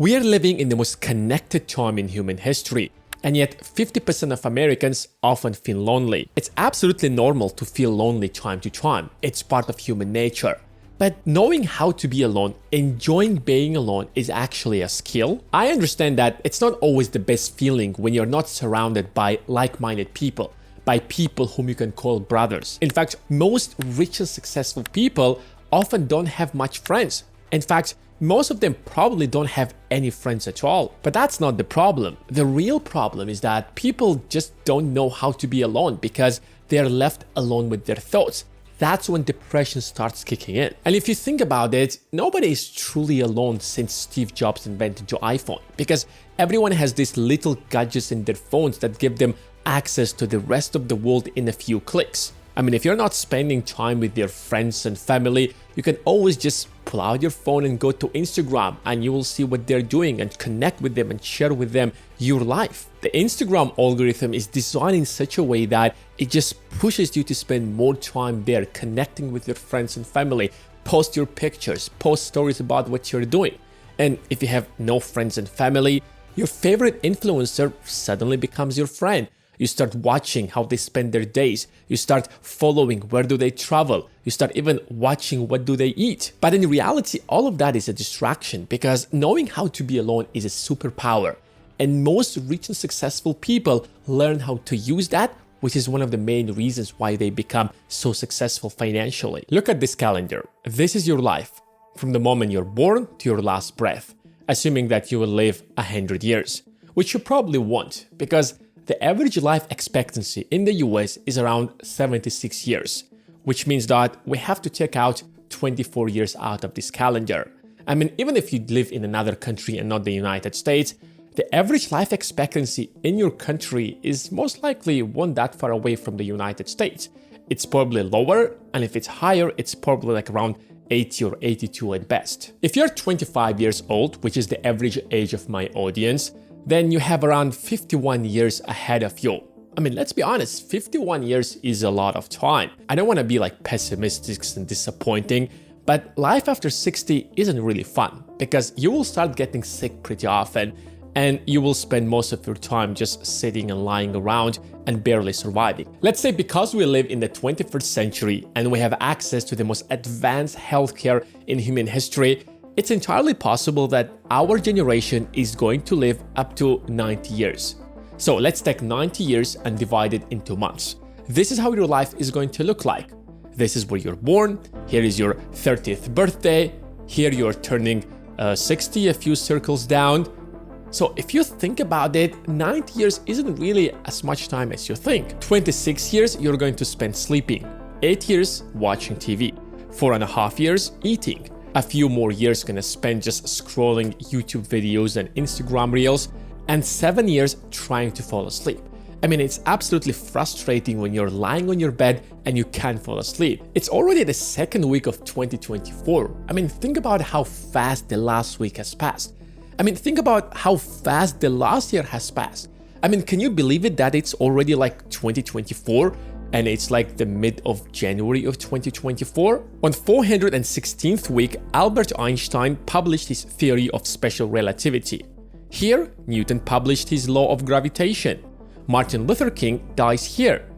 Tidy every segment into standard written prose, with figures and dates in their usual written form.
We are living in the most connected time in human history, and yet 50% of Americans often feel lonely. It's absolutely normal to feel lonely time to time. It's part of human nature. But knowing how to be alone, enjoying being alone is actually a skill. I understand that it's not always the best feeling when you're not surrounded by like-minded people, by people whom you can call brothers. In fact, most rich and successful people often don't have much friends. In fact, most of them probably don't have any friends at all. But that's not the problem. The real problem is that people just don't know how to be alone because they're left alone with their thoughts. That's when depression starts kicking in. And if you think about it, nobody is truly alone since Steve Jobs invented the iPhone, because everyone has these little gadgets in their phones that give them access to the rest of the world in a few clicks. I mean, if you're not spending time with your friends and family, you can always just pull out your phone and go to Instagram, and you will see what they're doing and connect with them and share with them your life. The Instagram algorithm is designed in such a way that it just pushes you to spend more time there connecting with your friends and family, post your pictures, post stories about what you're doing. And if you have no friends and family, your favorite influencer suddenly becomes your friend. You start watching how they spend their days. You start following where do they travel. You start even watching what do they eat. But in reality, all of that is a distraction, because knowing how to be alone is a superpower. And most rich and successful people learn how to use that, which is one of the main reasons why they become so successful financially. Look at this calendar. This is your life, from the moment you're born to your last breath, assuming that you will live 100 years, which you probably won't, because the average life expectancy in the US is around 76 years, which means that we have to take out 24 years out of this calendar. I mean, even if you live in another country and not the United States, the average life expectancy in your country is most likely not that far away from the United States. It's probably lower, and if it's higher, it's probably like around 80 or 82 at best. If you're 25 years old, which is the average age of my audience, then you have around 51 years ahead of you. I mean, let's be honest, 51 years is a lot of time. I don't want to be like pessimistic and disappointing, but life after 60 isn't really fun, because you will start getting sick pretty often, and you will spend most of your time just sitting and lying around and barely surviving. Let's say because we live in the 21st century and we have access to the most advanced healthcare in human history, it's entirely possible that our generation is going to live up to 90 years. So let's take 90 years and divide it into months. This is how your life is going to look like. This is where you're born. Here is your 30th birthday. Here you're turning 60 a few circles down. So if you think about it, 90 years isn't really as much time as you think. 26 years you're going to spend sleeping. 8 years watching TV. 4.5 years eating. A few more years gonna spend just scrolling YouTube videos and Instagram reels, and 7 years trying to fall asleep. I mean, it's absolutely frustrating when you're lying on your bed and you can't fall asleep. It's already the second week of 2024. I mean, think about how fast the last week has passed. I mean, think about how fast the last year has passed. I mean, can you believe it that it's already like 2024? And it's like the mid of January of 2024. On 416th week, Albert Einstein published his theory of special relativity. Here, Newton published his law of gravitation. Martin Luther King dies here.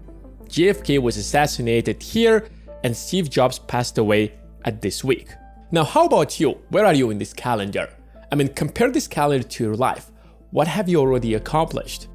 JFK was assassinated here, and Steve Jobs passed away at this week. Now, how about you? Where are you in this calendar? I mean, compare this calendar to your life. What have you already accomplished?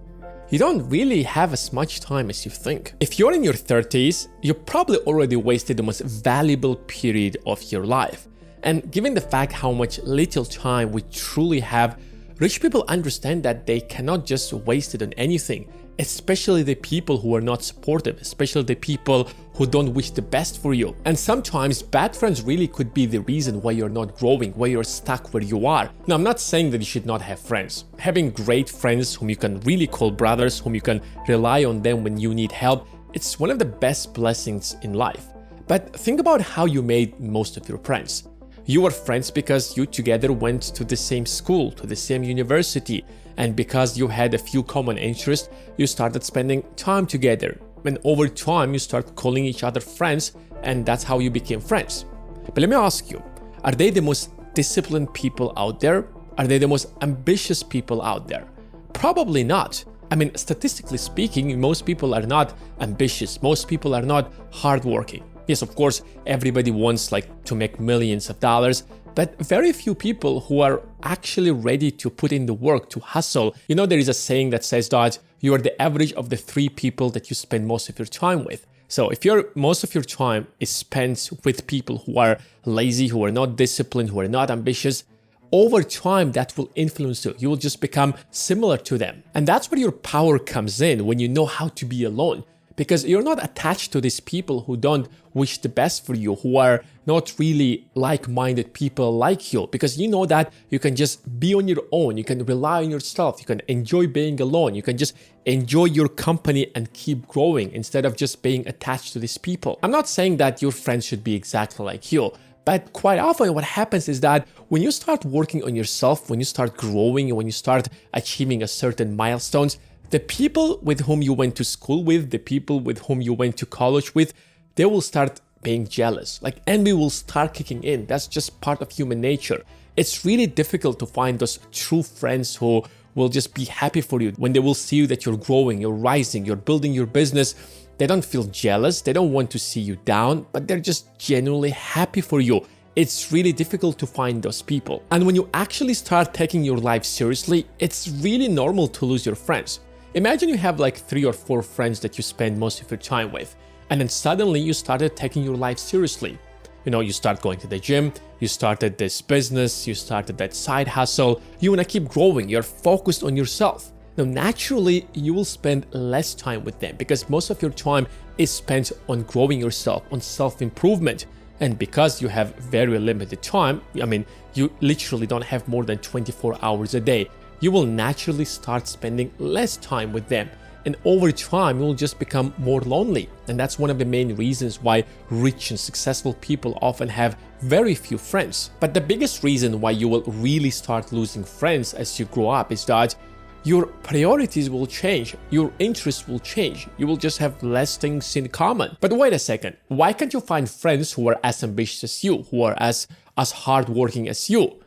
You don't really have as much time as you think. If you're in your 30s, you probably already wasted the most valuable period of your life. And given the fact how much little time we truly have, rich people understand that they cannot just waste it on anything, especially the people who are not supportive, especially the people who don't wish the best for you. And sometimes bad friends really could be the reason why you're not growing, why you're stuck where you are. Now, I'm not saying that you should not have friends. Having great friends whom you can really call brothers, whom you can rely on them when you need help, it's one of the best blessings in life. But think about how you made most of your friends. You were friends because you together went to the same school, to the same university, and because you had a few common interests, you started spending time together. And over time, you start calling each other friends, and that's how you became friends. But let me ask you, are they the most disciplined people out there? Are they the most ambitious people out there? Probably not. I mean, statistically speaking, most people are not ambitious. Most people are not hardworking. Yes, of course, everybody wants to make millions of dollars, but very few people who are actually ready to put in the work to hustle. There is a saying that says that you are the average of the 3 people that you spend most of your time with. So if most of your time is spent with people who are lazy, who are not disciplined, who are not ambitious, over time, that will influence you. You will just become similar to them. And that's where your power comes in, when you know how to be alone. Because you're not attached to these people who don't wish the best for you, who are not really like-minded people like you. Because you know that you can just be on your own. You can rely on yourself. You can enjoy being alone. You can just enjoy your company and keep growing instead of just being attached to these people. I'm not saying that your friends should be exactly like you. But quite often what happens is that when you start working on yourself, when you start growing, when you start achieving a certain milestones, the people with whom you went to school with, the people with whom you went to college with, they will start being jealous. Envy will start kicking in. That's just part of human nature. It's really difficult to find those true friends who will just be happy for you when they will see you that you're growing, you're rising, you're building your business. They don't feel jealous, they don't want to see you down, but they're just genuinely happy for you. It's really difficult to find those people. And when you actually start taking your life seriously, it's really normal to lose your friends. Imagine you have 3 or 4 friends that you spend most of your time with, and then suddenly you started taking your life seriously. You start going to the gym, you started this business, you started that side hustle, you want to keep growing, you're focused on yourself. Now, naturally, you will spend less time with them because most of your time is spent on growing yourself, on self-improvement. And because you have very limited time, you literally don't have more than 24 hours a day, you will naturally start spending less time with them. And over time, you will just become more lonely. And that's one of the main reasons why rich and successful people often have very few friends. But the biggest reason why you will really start losing friends as you grow up is that your priorities will change, your interests will change, you will just have less things in common. But wait a second, why can't you find friends who are as ambitious as you, who are as hardworking as you?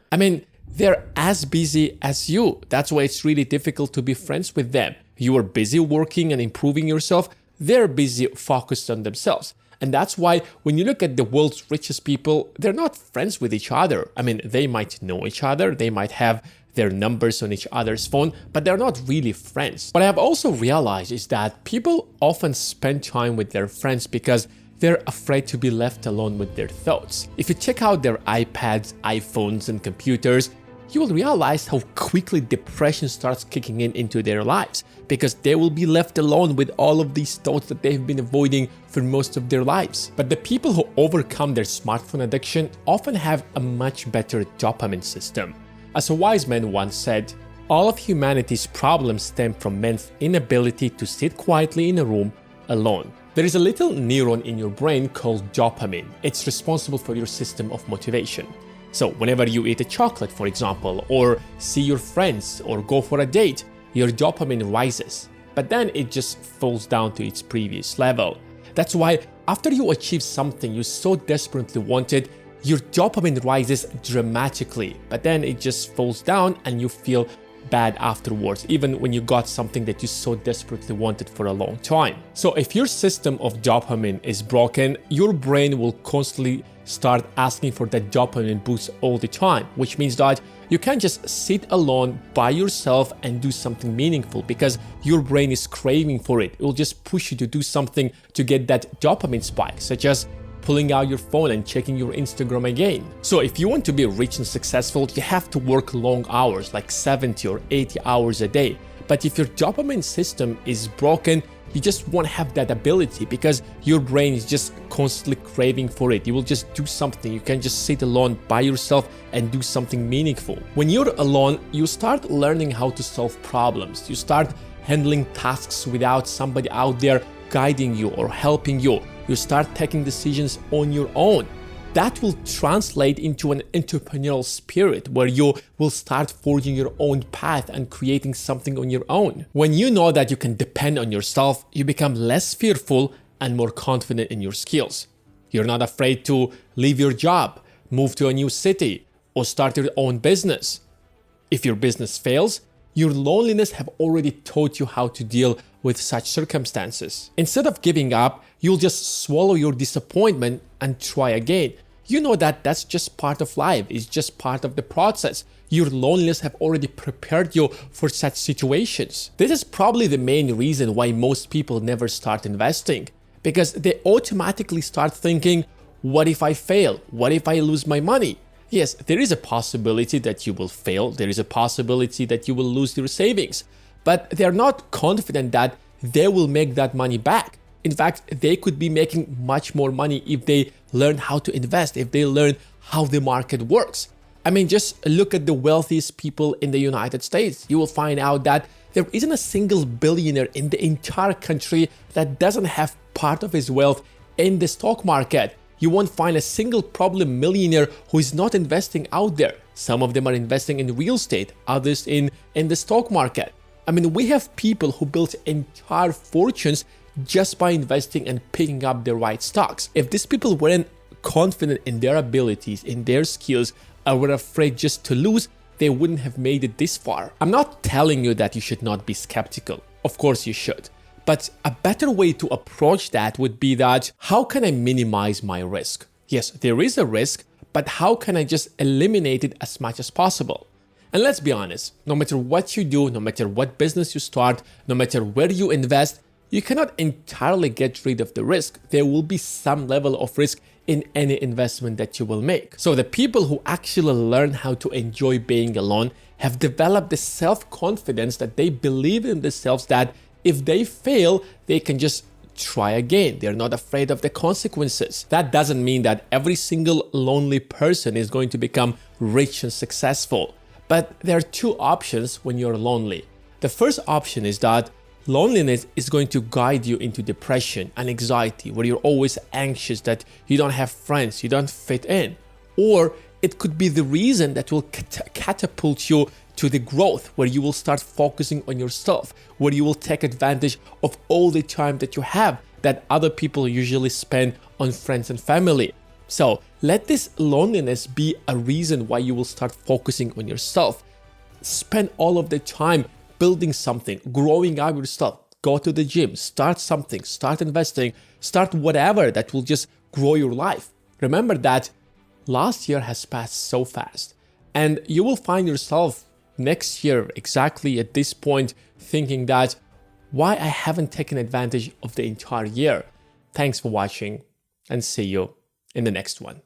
They're as busy as you. That's why it's really difficult to be friends with them. You are busy working and improving yourself, they're busy focused on themselves. And that's why when you look at the world's richest people, they're not friends with each other. They might know each other, they might have their numbers on each other's phone, but they're not really friends. What I have also realized is that people often spend time with their friends because they're afraid to be left alone with their thoughts. If you check out their iPads, iPhones, and computers, you will realize how quickly depression starts kicking in into their lives because they will be left alone with all of these thoughts that they've been avoiding for most of their lives. But the people who overcome their smartphone addiction often have a much better dopamine system. As a wise man once said, all of humanity's problems stem from men's inability to sit quietly in a room alone. There is a little neuron in your brain called dopamine. It's responsible for your system of motivation. So whenever you eat a chocolate, for example, or see your friends or go for a date, your dopamine rises, but then it just falls down to its previous level. That's why after you achieve something you so desperately wanted, your dopamine rises dramatically, but then it just falls down and you feel bad afterwards, even when you got something that you so desperately wanted for a long time. So if your system of dopamine is broken, your brain will constantly start asking for that dopamine boost all the time, which means that you can't just sit alone by yourself and do something meaningful because your brain is craving for it. It will just push you to do something to get that dopamine spike, such as pulling out your phone and checking your Instagram again. So if you want to be rich and successful, you have to work long hours, like 70 or 80 hours a day. But if your dopamine system is broken, you just won't have that ability because your brain is just constantly craving for it. You will just do something. You can't just sit alone by yourself and do something meaningful. When you're alone, you start learning how to solve problems. You start handling tasks without somebody out there guiding you or helping you. You start taking decisions on your own. That will translate into an entrepreneurial spirit where you will start forging your own path and creating something on your own. When you know that you can depend on yourself, you become less fearful and more confident in your skills. You're not afraid to leave your job, move to a new city, or start your own business. If your business fails, your loneliness have already taught you how to deal with such circumstances. Instead of giving up, you'll just swallow your disappointment and try again. You know that that's just part of life. It's just part of the process. Your loneliness have already prepared you for such situations. This is probably the main reason why most people never start investing, because they automatically start thinking, what if I fail? What if I lose my money? Yes, there is a possibility that you will fail. There is a possibility that you will lose your savings, but they're not confident that they will make that money back. In fact, they could be making much more money if they learn how to invest, if they learn how the market works. I mean, just look at the wealthiest people in the United States. You will find out that there isn't a single billionaire in the entire country that doesn't have part of his wealth in the stock market. You won't find a single probably millionaire who is not investing out there. Some of them are investing in real estate, others in the stock market. I mean, we have people who built entire fortunes just by investing and picking up the right stocks. If these people weren't confident in their abilities, in their skills, or were afraid just to lose, they wouldn't have made it this far. I'm not telling you that you should not be skeptical. Of course you should. But a better way to approach that would be that, how can I minimize my risk? Yes, there is a risk, but how can I just eliminate it as much as possible? And let's be honest, no matter what you do, no matter what business you start, no matter where you invest, you cannot entirely get rid of the risk. There will be some level of risk in any investment that you will make. So the people who actually learn how to enjoy being alone have developed the self-confidence that they believe in themselves, that if they fail, they can just try again. They're not afraid of the consequences. That doesn't mean that every single lonely person is going to become rich and successful. But there are two options when you're lonely. The first option is that loneliness is going to guide you into depression and anxiety, where you're always anxious that you don't have friends, you don't fit in. Or it could be the reason that will catapult you to the growth, where you will start focusing on yourself, where you will take advantage of all the time that you have that other people usually spend on friends and family. So let this loneliness be a reason why you will start focusing on yourself. Spend all of the time building something, growing up yourself. Go to the gym, start something, start investing, start whatever that will just grow your life. Remember that last year has passed so fast, and you will find yourself next year exactly at this point thinking that, why I haven't taken advantage of the entire year. Thanks for watching, and see you in the next one.